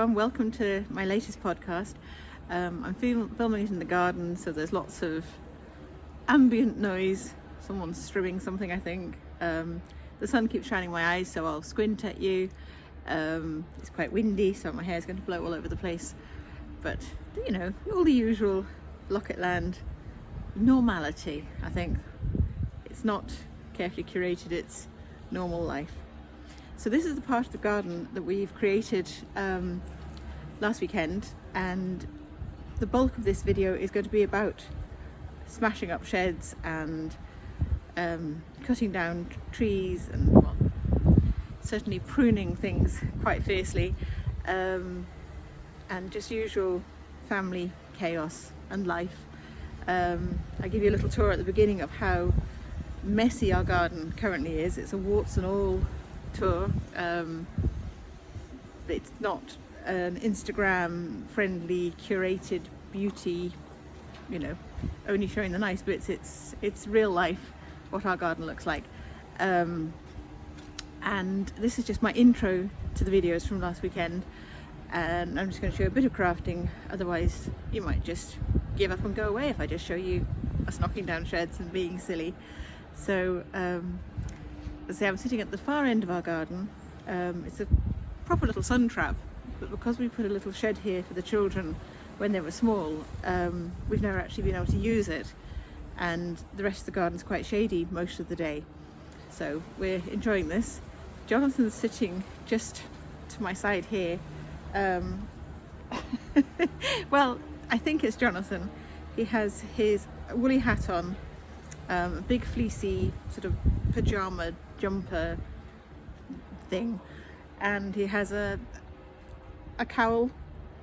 everyone, welcome to my latest podcast. I'm filming it in the garden, so there's lots of ambient noise. Someone's strimming something, I think. The sun keeps shining in my eyes, so I'll squint at you. It's quite windy, so my hair's going to blow all over the place. But, you know, all the usual Locket land normality, I think. It's not carefully curated, it's normal life. So this is the part of the garden that we've created last weekend, and the bulk of this video is going to be about smashing up sheds and cutting down trees and, well, certainly pruning things quite fiercely, and just usual family chaos and life. I give you a little tour at the beginning of how messy our garden currently is. It's a warts and all tour. It's not an Instagram friendly curated beauty, you know, only showing the nice bits. It's real life what our garden looks like, and this is just my intro to the videos from last weekend, and I'm just going to show a bit of crafting. Otherwise you might just give up and go away if I just show you us knocking down sheds and being silly. So as I say, I'm sitting at the far end of our garden. It's a proper little sun trap, but because we put a little shed here for the children when they were small, we've never actually been able to use it, and the rest of the garden's quite shady most of the day. So we're enjoying this. Jonathan's sitting just to my side here. Well, I think it's Jonathan. He has his woolly hat on, a big fleecy sort of pajama jumper thing, and he has a cowl,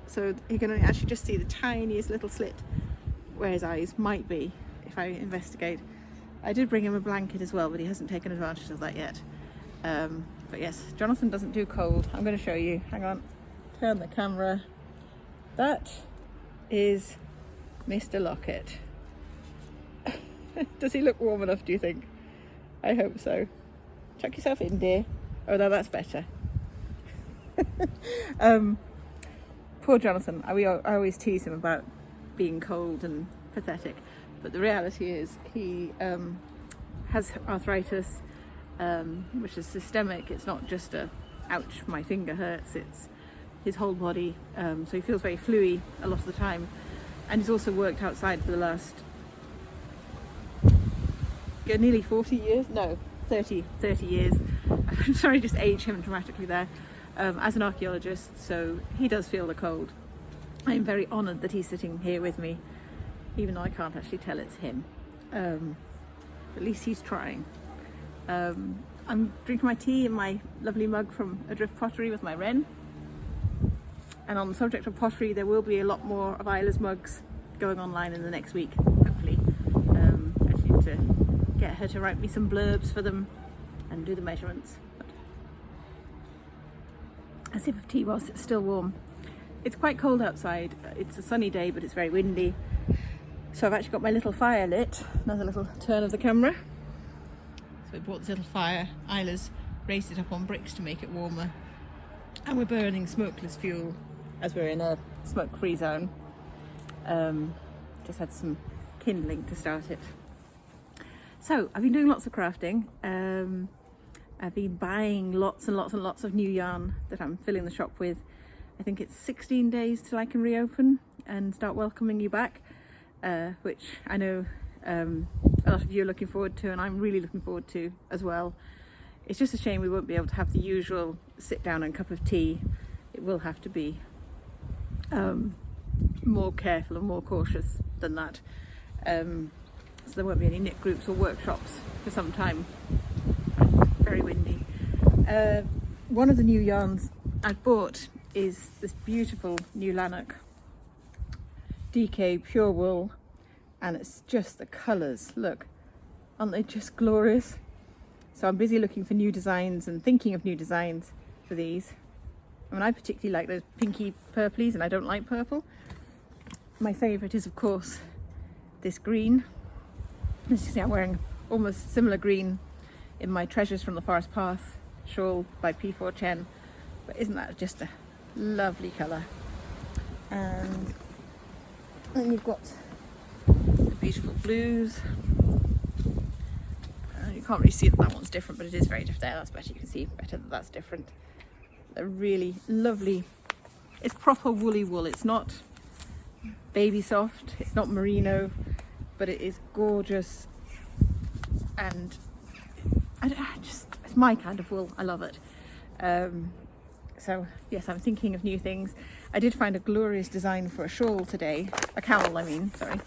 so you can actually just see the tiniest little slit where his eyes might be if I investigate. I did bring him a blanket as well, but he hasn't taken advantage of that yet. But yes, Jonathan doesn't do cold. I'm going to show you. Hang on, turn the camera. That is Mr. Locket. Does he look warm enough, do you think? I hope so. Chuck yourself in, dear. Oh no, that's better. Poor Jonathan. I always tease him about being cold and pathetic, but the reality is he has arthritis, which is systemic. It's not just a ouch, my finger hurts, it's his whole body. So he feels very fluey a lot of the time, and he's also worked outside for the last nearly 40 years, no, 30 years. I'm sorry, just age him dramatically there, as an archaeologist, so he does feel the cold. I'm very honoured that he's sitting here with me, even though I can't actually tell it's him. At least he's trying. I'm drinking my tea in my lovely mug from Adrift Pottery with my wren, and on the subject of pottery, there will be a lot more of Isla's mugs going online in the next week, hopefully. I just need to get her to write me some blurbs for them and do the measurements. A sip of tea whilst it's still warm. It's quite cold outside. It's a sunny day, but it's very windy. So I've actually got my little fire lit. Another little turn of the camera. So we brought this little fire. Isla's raised it up on bricks to make it warmer. And we're burning smokeless fuel as we're in a smoke-free zone. Just had some kindling to start it. So I've been doing lots of crafting. I've been buying lots and lots and lots of new yarn that I'm filling the shop with. I think it's 16 days till I can reopen and start welcoming you back, which I know a lot of you are looking forward to, and I'm really looking forward to as well. It's just a shame we won't be able to have the usual sit down and cup of tea. It will have to be more careful and more cautious than that. So there won't be any knit groups or workshops for some time. Very windy. One of the new yarns I've bought is this beautiful new Lanark DK pure wool, and it's just the colours, look, aren't they just glorious? So I'm busy looking for new designs and thinking of new designs for these. I mean, I particularly like those pinky purplies, and I don't like purple. My favourite is, of course, this green. As you can see, I'm wearing almost similar green in my Treasures from the Forest Path shawl by P4 Chen. But isn't that just a lovely colour. And then you've got the beautiful blues. You can't really see that that one's different, but it is very different. There, that's better. You can see better that that's different. They're really lovely. It's proper woolly wool. It's not baby soft. It's not merino, but it is gorgeous. And it's my kind of wool. I love it. So yes, I'm thinking of new things. I did find a glorious design for a shawl today, a cowl I mean, sorry,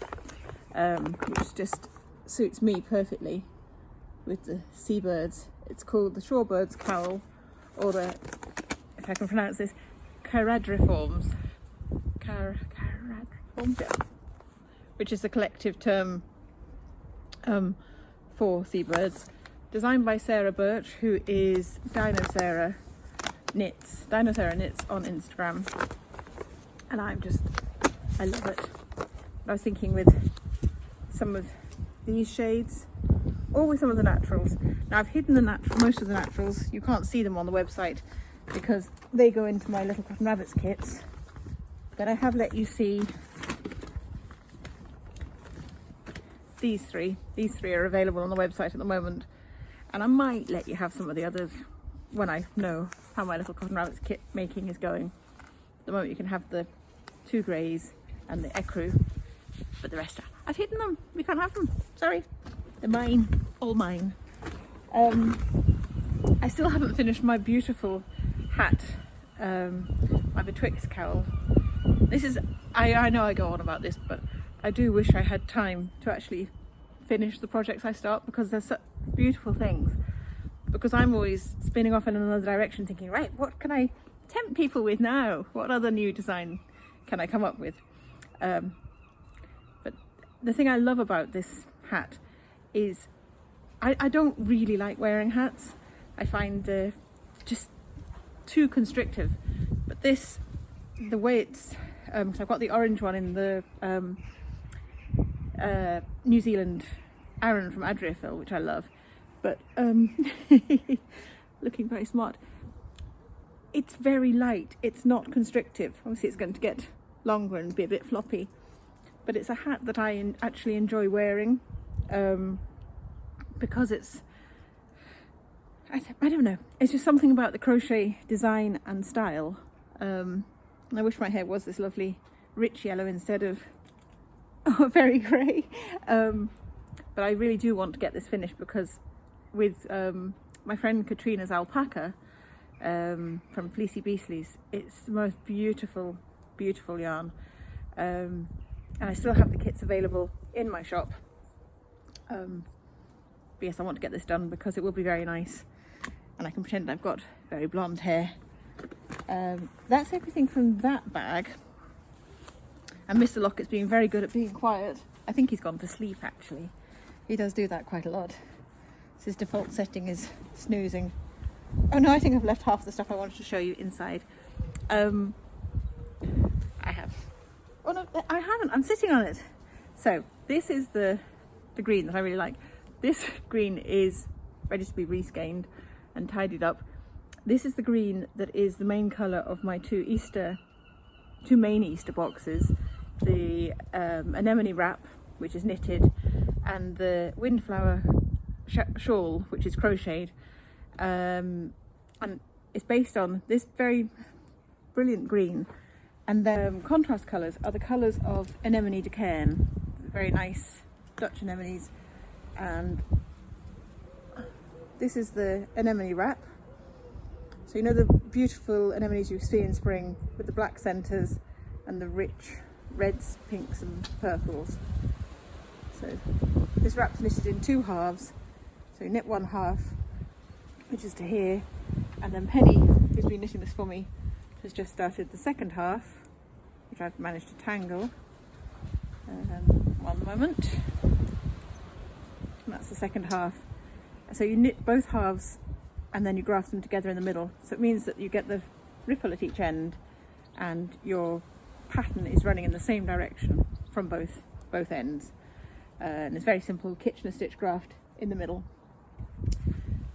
which just suits me perfectly with the seabirds. It's called the shorebirds cowl, or the, if I can pronounce this, caradriforms, yeah, which is the collective term for seabirds. Designed by Sarah Birch, who is Dino Knits on Instagram, and I love it. I was thinking with some of these shades, or with some of the naturals. Now I've hidden most of the naturals. You can't see them on the website because they go into my Little Cotton Rabbits kits, but I have let you see these three. These three are available on the website at the moment, and I might let you have some of the others when I know how my Little Cotton Rabbits kit making is going. At the moment you can have the 2 greys and the ecru, but the rest I've hidden them. We can't have them, sorry. They're mine, all mine. I still haven't finished my beautiful hat, my Betwixt cowl. This is, I know I go on about this, but I do wish I had time to actually finish the projects I start, because they're such beautiful things. Because I'm always spinning off in another direction thinking, right, what can I tempt people with now? What other new design can I come up with? But the thing I love about this hat is I don't really like wearing hats. I find just too constrictive. But this, the way it's, so I've got the orange one in the New Zealand Aran from Adriaphil, which I love. But looking very smart. It's very light. It's not constrictive. Obviously it's going to get longer and be a bit floppy, but it's a hat that I actually enjoy wearing, because it's, I don't know, it's just something about the crochet design and style. And I wish my hair was this lovely rich yellow instead of very grey. But I really do want to get this finished, because with my friend Katrina's alpaca from Fleecy Beastlies, it's the most beautiful yarn, and I still have the kits available in my shop. But yes, I want to get this done because it will be very nice, and I can pretend I've got very blonde hair. That's everything from that bag, and Mr. Locket's being very good at being quiet. I think he's gone to sleep actually. He does do that quite a lot. His default setting is snoozing. Oh no, I think I've left half the stuff I wanted to show you inside. I have. Oh no, I haven't. I'm sitting on it. So this is the green that I really like. This green is ready to be reskeined and tidied up. This is the green that is the main colour of my two main Easter boxes. The Anemone Wrap, which is knitted, and the Windflower shawl, which is crocheted, and it's based on this very brilliant green. And the contrast colours are the colours of Anemone de Cairn, very nice Dutch anemones. And this is the Anemone Wrap. So you know the beautiful anemones you see in spring with the black centres and the rich reds, pinks and purples. So this wrap's knitted in 2 halves. So you knit 1 half, which is to here, and then Penny, who's been knitting this for me, has just started the 2nd half, which I've managed to tangle. One moment. And that's the 2nd half. So you knit both halves and then you graft them together in the middle. So it means that you get the ripple at each end and your pattern is running in the same direction from both ends. And it's very simple Kitchener stitch graft in the middle.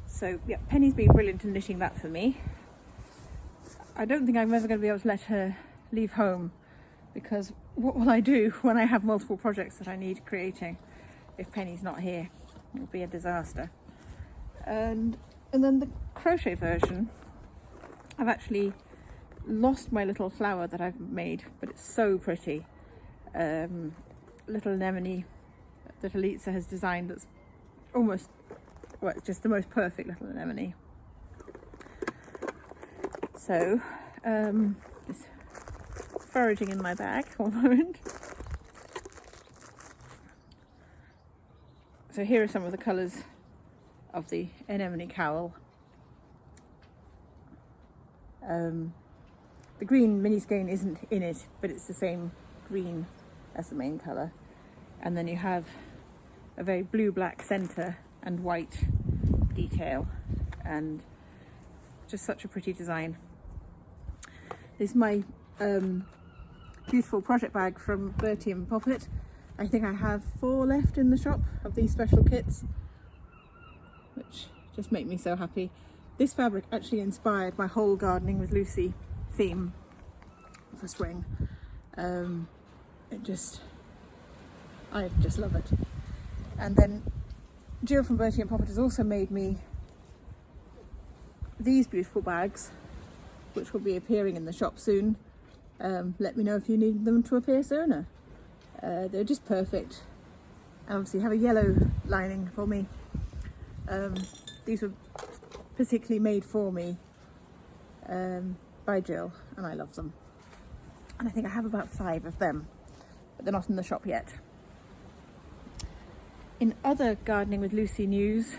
So yeah, Penny's been brilliant in knitting that for me. I don't think I'm ever going to be able to let her leave home, because what will I do when I have multiple projects that I need creating if Penny's not here? It'll be a disaster. And then the crochet version, I've actually lost my little flower that I've made, but it's so pretty. Little anemone that Elitza has designed, that's almost, well, it's just the most perfect little anemone. So it's foraging in my bag for the moment. So here are some of the colours of the anemone cowl. The green mini skein isn't in it, but it's the same green as the main colour. And then you have a very blue-black centre and white detail, and just such a pretty design. This is my beautiful project bag from Bertie and Poppet. I think I have 4 left in the shop of these special kits, which just make me so happy. This fabric actually inspired my whole Gardening with Lucy theme for spring. I just love it. And then Jill from Bertie and Poppet has also made me these beautiful bags, which will be appearing in the shop soon. Let me know if you need them to appear sooner. They're just perfect. And obviously have a yellow lining for me. These were particularly made for me by Jill, and I love them. And I think I have about 5 of them, but they're not in the shop yet. In other Gardening with Lucy news,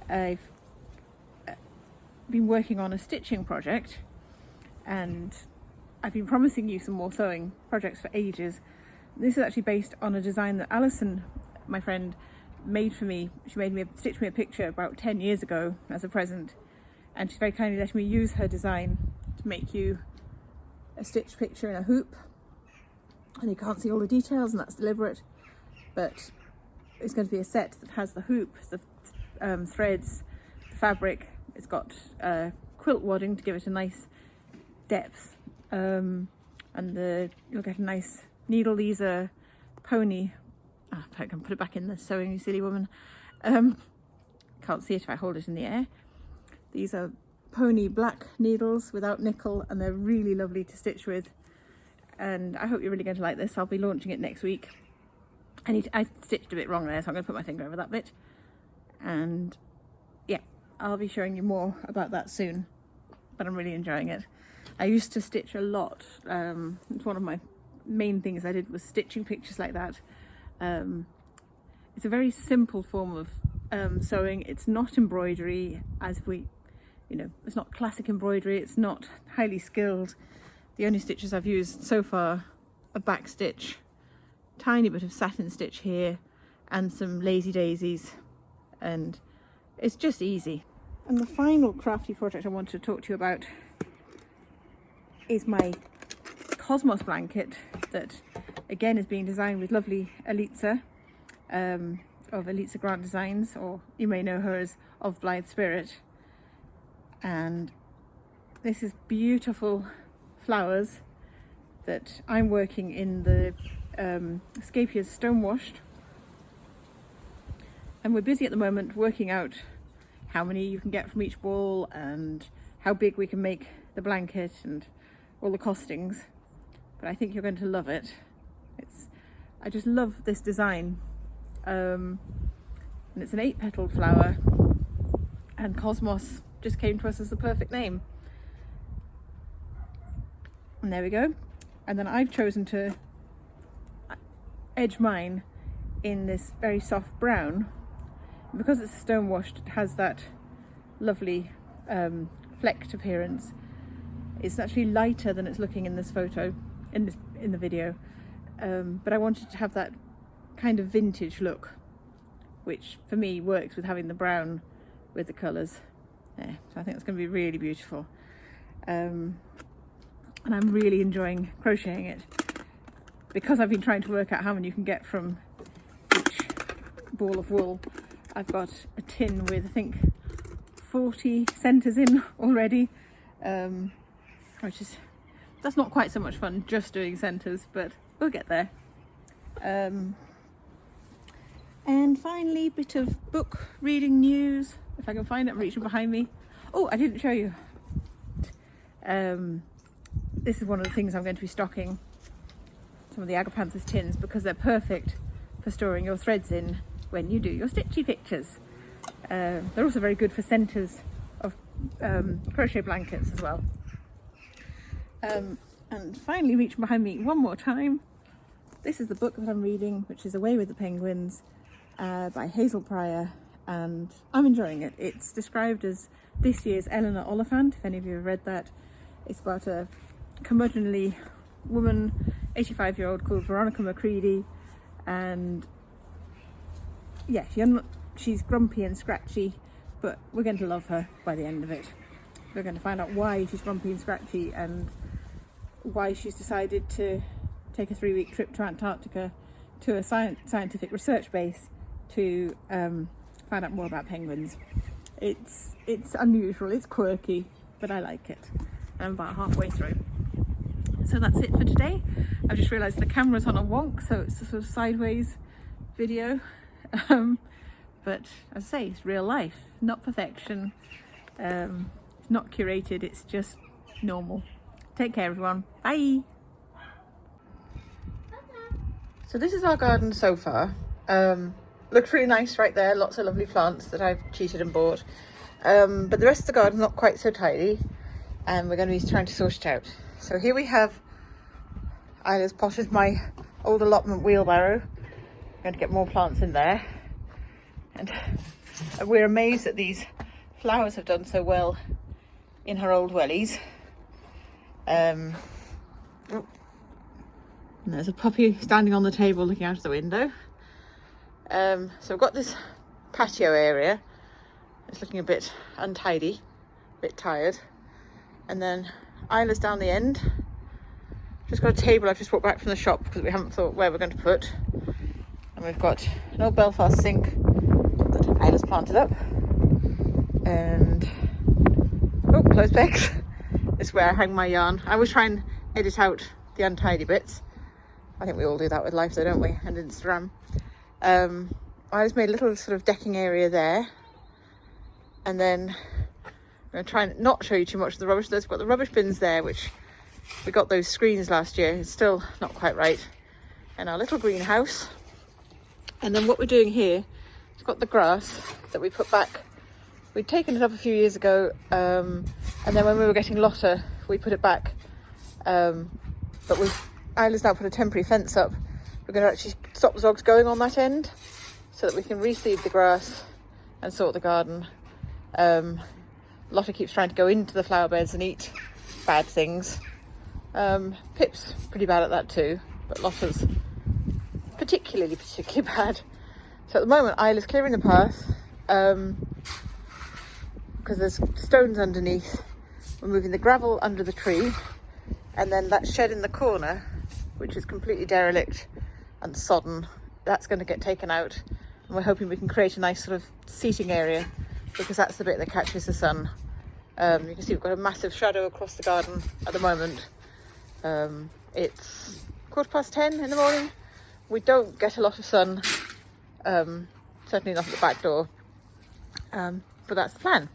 I've been working on a stitching project, and I've been promising you some more sewing projects for ages. This is actually based on a design that Alison, my friend, made for me. She stitched me a picture about 10 years ago as a present, and she's very kindly let me use her design to make you a stitched picture in a hoop. And you can't see all the details, and that's deliberate, but it's going to be a set that has the hoop, the threads, the fabric. It's got quilt wadding to give it a nice depth, and you'll get a nice needle. These are pony. I can put it back in the sewing, you silly woman. Can't see it if I hold it in the air. These are pony black needles without nickel, and they're really lovely to stitch with. And I hope you're really going to like this. I'll be launching it next week. I stitched a bit wrong there, so I'm going to put my finger over that bit. And yeah, I'll be showing you more about that soon, but I'm really enjoying it. I used to stitch a lot. It's one of my main things I did was stitching pictures like that. It's a very simple form of sewing. It's not embroidery, it's not classic embroidery. It's not highly skilled. The only stitches I've used so far are back stitch, tiny bit of satin stitch here, and some lazy daisies, and it's just easy. And the final crafty project I want to talk to you about is my Cosmos blanket that again is being designed with lovely Elitza of Elitza Grant Designs, or you may know her as Of Blithe Spirit. And this is beautiful flowers that I'm working in the Scapias Stonewashed, and we're busy at the moment working out how many you can get from each ball and how big we can make the blanket and all the costings, but I think you're going to love it. I just love this design, and it's an 8-petaled flower, and Cosmos just came to us as the perfect name. And there we go. And then I've chosen to edge mine in this very soft brown. And because it's stone washed, it has that lovely flecked appearance. It's actually lighter than it's looking in this photo, in the video. But I wanted to have that kind of vintage look, which for me works with having the brown with the colours. Yeah, so I think it's going to be really beautiful. And I'm really enjoying crocheting it, because I've been trying to work out how many you can get from each ball of wool. I've got a tin with I think 40 centres in already, that's not quite so much fun just doing centres, but we'll get there. And finally, bit of book reading news, if I can find it. I'm reaching behind me. Oh, I didn't show you. This is one of the things I'm going to be stocking, some of the Agapanthus tins, because they're perfect for storing your threads in when you do your stitchy pictures. They're also very good for centres of crochet blankets as well. And finally, reaching behind me one more time, this is the book that I'm reading, which is Away with the Penguins by Hazel Pryor, and I'm enjoying it. It's described as this year's Eleanor Oliphant, if any of you have read that. It's about a curmudgeonly woman, 85-year-old, called Veronica Macready, and yeah, she's grumpy and scratchy, but we're going to love her by the end of it. We're going to find out why she's grumpy and scratchy and why she's decided to take a 3-week trip to Antarctica to a scientific research base to find out more about penguins. It's unusual, it's quirky, but I like it. I'm about halfway through. So that's it for today. I've just realised the camera's on a wonk, so it's a sort of sideways video. But as I say, it's real life, not perfection. It's not curated, it's just normal. Take care, everyone. Bye. So this is our garden so far. Looks really nice right there. Lots of lovely plants that I've cheated and bought. But the rest of the garden's not quite so tidy, and we're going to be trying to sort it out. So here we have Isla's potted my old allotment wheelbarrow. I'm going to get more plants in there. And we're amazed that these flowers have done so well in her old wellies. And there's a puppy standing on the table looking out of the window. So we've got this patio area. It's looking a bit untidy, a bit tired. And then Isla's down the end. Just got a table I've just brought back from the shop because we haven't thought where we're going to put. And we've got an old Belfast sink that Isla's planted up. And oh, clothes pegs. This is where I hang my yarn. I always try and edit out the untidy bits. I think we all do that with life though, don't we? And Instagram. I just made a little sort of decking area there. And then I'm going to try and not show you too much of the rubbish. There's got the rubbish bins there, which we got those screens last year. It's still not quite right. And our little greenhouse. And then what we're doing here, it's got the grass that we put back. We'd taken it up a few years ago, and then when we were getting Lotta, we put it back. But Isla's now put a temporary fence up. We're going to actually stop the dogs going on that end so that we can reseed the grass and sort the garden. Lotta keeps trying to go into the flower beds and eat bad things. Pip's pretty bad at that too, but Lotta's particularly bad. So at the moment Isla's clearing the path because there's stones underneath. We're moving the gravel under the tree, and then that shed in the corner, which is completely derelict and sodden, that's going to get taken out, and we're hoping we can create a nice sort of seating area because that's the bit that catches the sun. You can see we've got a massive shadow across the garden at the moment. It's 10:15 in the morning. We don't get a lot of sun, certainly not at the back door, but that's the plan.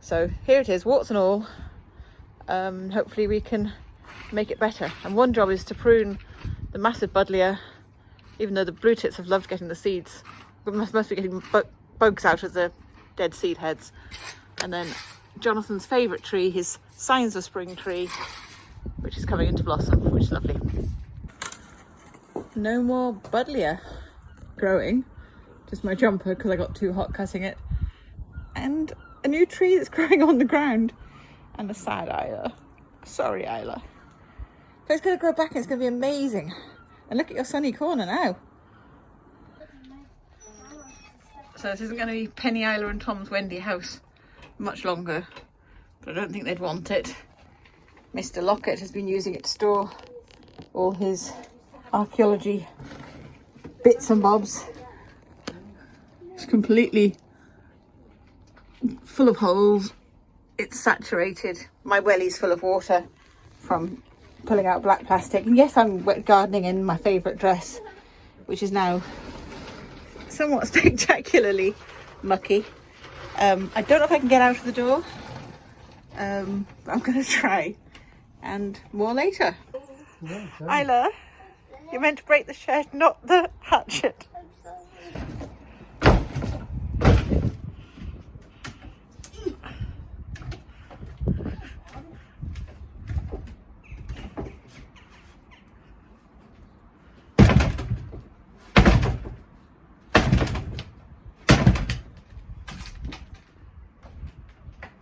So here it is, warts and all. Hopefully we can make it better. And one job is to prune the massive buddleia, even though the blue tits have loved getting the seeds. We must be getting bugs out of the dead seed heads. And then Jonathan's favourite tree, his Signs of Spring tree, which is coming into blossom, which is lovely. No more buddleia growing, just my jumper because I got too hot cutting it. And a new tree that's growing on the ground, and a sad Isla. Sorry, Isla. But it's going to grow back and it's going to be amazing. And look at your sunny corner now. So this isn't going to be Penny, Isla and Tom's Wendy house much longer, but I don't think they'd want it. Mr. Locket has been using it to store all his archaeology bits and bobs. It's completely full of holes. It's saturated. My welly's full of water. from pulling out black plastic. And yes, I'm wet gardening in my favourite dress, which is now somewhat spectacularly mucky. I don't know if I can get out of the door, but I'm going to try. And more later. Isla, you're meant to break the shed, not the hatchet.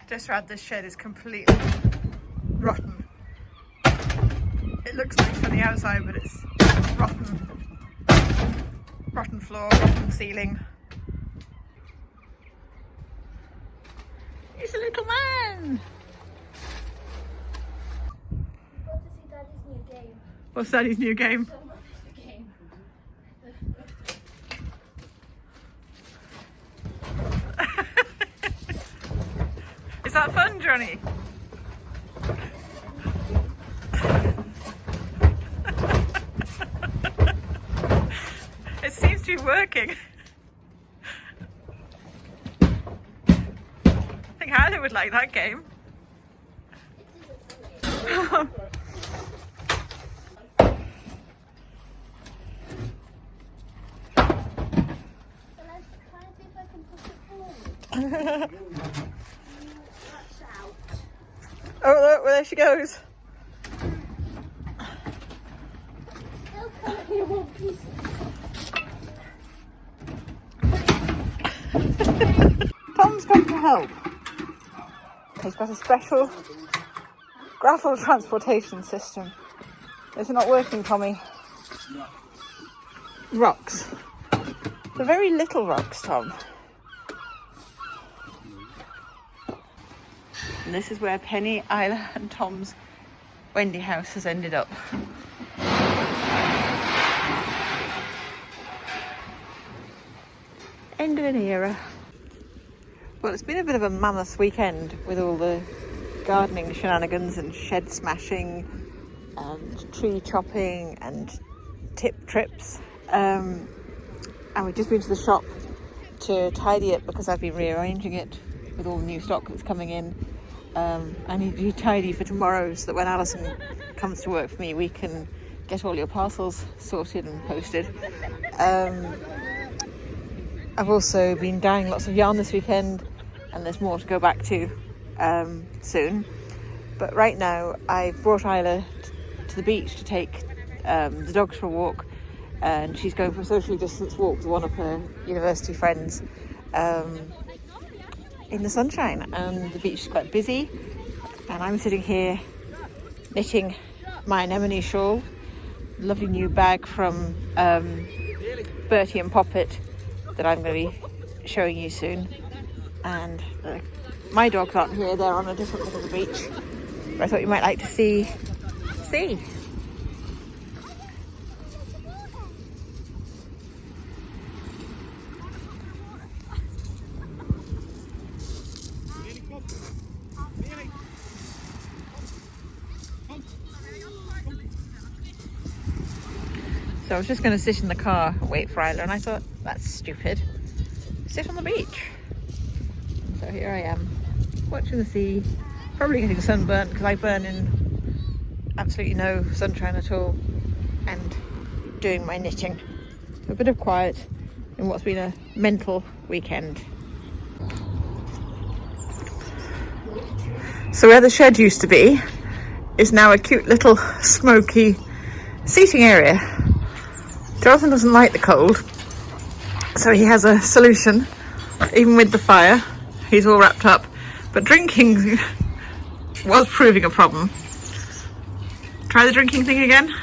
Just read this shed is completely rotten. It looks nice from the outside, but it's rotten. Rotten floor, rotten ceiling. He's a little man. What is Daddy's new game? What's Daddy's new game? Is that fun, Johnny? It seems to be working. I think Harley would like that game. Oh look, well, there she goes. Tom's come to help. He's got a special gravel transportation system. Is it not working, Tommy? Rocks. They're very little rocks, Tom. And this is where Penny, Isla and Tom's Wendy house has ended up. End of an era. Well, it's been a bit of a mammoth weekend with all the gardening shenanigans and shed smashing and tree chopping and tip trips. And we've just been to the shop to tidy it because I've been rearranging it with all the new stock that's coming in. I need to be tidy for tomorrow so that when Alison comes to work for me, we can get all your parcels sorted and posted. I've also been dyeing lots of yarn this weekend, and there's more to go back to soon. But right now, I've brought Isla to the beach to take the dogs for a walk, and she's going for a socially distanced walk with one of her university friends. In the sunshine, and the beach is quite busy, and I'm sitting here knitting my anemone shawl, lovely new bag from Bertie and Poppet that I'm going to be showing you soon. And my dogs aren't here, they're on a different bit of the beach, but I thought you might like to see. So I was just going to sit in the car and wait for Isla, and I thought, that's stupid. Sit on the beach. So here I am, watching the sea, probably getting sunburnt because I burn in absolutely no sunshine at all, and doing my knitting. A bit of quiet in what's been a mental weekend. So where the shed used to be is now a cute little smoky seating area. Jonathan doesn't like the cold, so he has a solution. Even with the fire, he's all wrapped up, but drinking was proving a problem. Try the drinking thing again.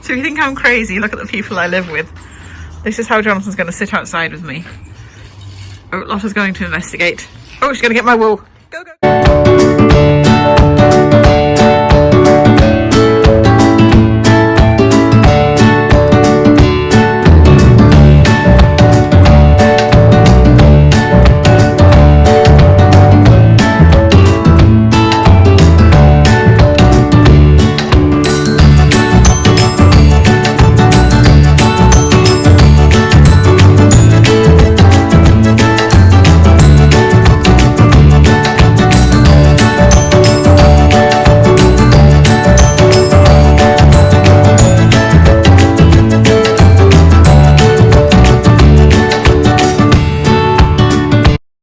So if you think I'm crazy, look at the people I live with. This is how Jonathan's going to sit outside with me. Oh, Lotta's going to investigate. Oh, she's going to get my wool. Go, go.